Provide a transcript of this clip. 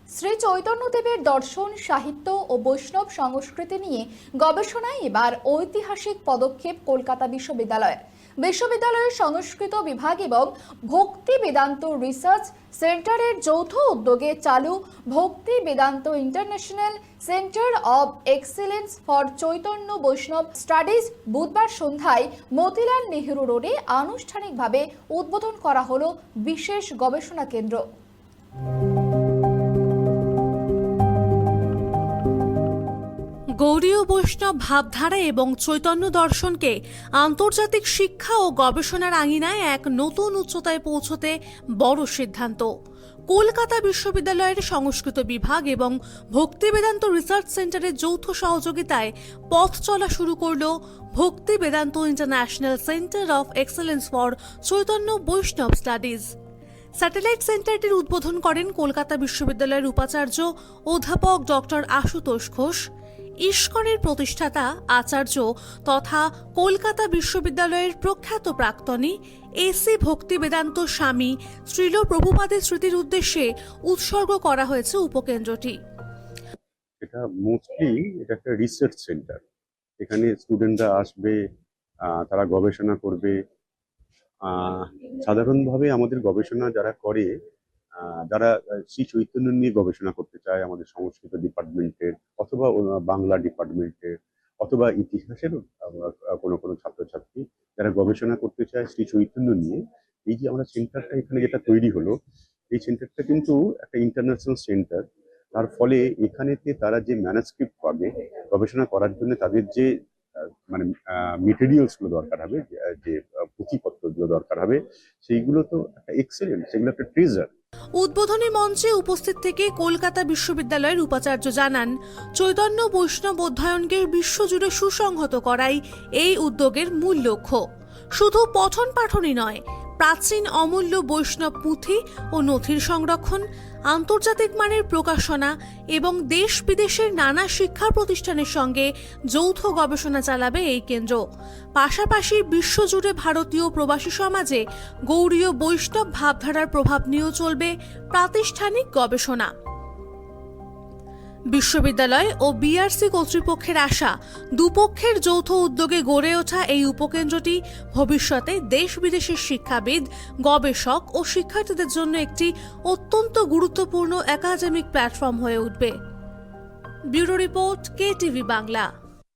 শ্রী চৈতন্যদেবের দর্শন, সাহিত্য ও বৈষ্ণব সংস্কৃতি নিয়ে গবেষণায় এবার ঐতিহাসিক পদক্ষেপ কলকাতা বিশ্ববিদ্যালয়ের সংস্কৃত বিভাগ এবং ভক্তি বেদান্ত রিসার্চ সেন্টারের যৌথ উদ্যোগে চালু ভক্তি Vedanta international centre of excellence for Chaitanya বৈষ্ণব স্টাডিজ বুধবার সন্ধ্যায় মতিলাল নেহেরু রোডে আনুষ্ঠানিকভাবে উদ্বোধন করা হলো বিশেষ গবেষণা কেন্দ্র। গৌড়ীয় বৈষ্ণব ভাবধারা এবং চৈতন্য দর্শনকে আন্তর্জাতিক শিক্ষা ও গবেষণার আঙিনায় এক নতুন উচ্চতায় পৌঁছতে বড় সিদ্ধান্ত। কলকাতা বিশ্ববিদ্যালয়ের সংস্কৃত বিভাগ এবং ভক্তি বেদান্ত রিসার্চ সেন্টারের যৌথ সহযোগিতায় পথ চলা শুরু করল ভক্তি Vedanta international centre of excellence for Chaitanya বৈষ্ণব স্টাডিজ। স্যাটেলাইট সেন্টারটির উদ্বোধন করেন কলকাতা বিশ্ববিদ্যালয়ের উপাচার্য অধ্যাপক ডক্টর আশুতোষ ঘোষ। ইস্কনের প্রতিষ্ঠাতা আচার্য তথা কলকাতা বিশ্ববিদ্যালয়ের প্রখ্যাত প্রাক্তনী এসি ভক্তি বেদান্ত স্বামী শ্রীল প্রভুপাদের স্মৃতির উদ্দেশ্যে উৎসর্গ করা হয়েছে উপকেন্দ্রটি। এটা মোস্টলি এটা একটা রিসার্চ সেন্টার। এখানে স্টুডেন্টরা আসবে, তারা গবেষণা করবে। সাধারণভাবে আমাদের গবেষণা যারা করে, যারা শ্রী চৈতন্য নিয়ে গবেষণা করতে চায় আমাদের সংস্কৃত ডিপার্টমেন্টের অথবা বাংলা ডিপার্টমেন্টের অথবা ইতিহাসেরও কোনো কোনো ছাত্রছাত্রী যারা গবেষণা করতে চায় শ্রী চৈতন্য নিয়ে, এই যে আমরা সেন্টারটা এখানে যেটা তৈরি হলো, এই সেন্টারটা কিন্তু একটা ইন্টারন্যাশনাল সেন্টার। তার ফলে এখানেতে তারা যে ম্যানুস্ক্রিপ্ট পাবে গবেষণা করার জন্য, তাদের যে মানে মেটেরিয়ালসগুলো দরকার হবে, যে পুঁথিপত্রগুলো দরকার হবে, সেইগুলো তো একটা এক্সেলেন্ট, সেগুলো একটা ট্রেজার। উদ্বোধনী মঞ্চে উপস্থিত থেকে কলকাতা বিশ্ববিদ্যালয়ের উপাচার্য জানান, চৈতন্য বৈষ্ণব অধ্যয়নকে বিশ্বজুড়ে সুসংহত করাই এই উদ্যোগের মূল লক্ষ্য। শুধু পঠন পাঠনই নয়, প্রাচীন অমূল্য বৈষ্ণব পুঁথি ও নথির সংরক্ষণ, আন্তর্জাতিক মানের প্রকাশনা এবং দেশ বিদেশের নানা শিক্ষা প্রতিষ্ঠানের সঙ্গে যৌথ গবেষণা চালাবে এই কেন্দ্র। পাশাপাশি বিশ্বজুড়ে ভারতীয় প্রবাসী সমাজে গৌড়ীয় বৈষ্ণব ভাবধারার প্রভাব নিয়েও চলবে প্রাতিষ্ঠানিক গবেষণা। বিশ্ববিদ্যালয় ও বিআরসি কর্তৃপক্ষের আশা, দুপক্ষের যৌথ উদ্যোগে গড়ে ওঠা এই উপকেন্দ্রটি ভবিষ্যতে দেশ বিদেশের শিক্ষাবিদ, গবেষক ও শিক্ষার্থীদের জন্য একটি অত্যন্ত গুরুত্বপূর্ণ একাডেমিক প্ল্যাটফর্ম হয়ে উঠবে। Bureau report, KTV Bangla.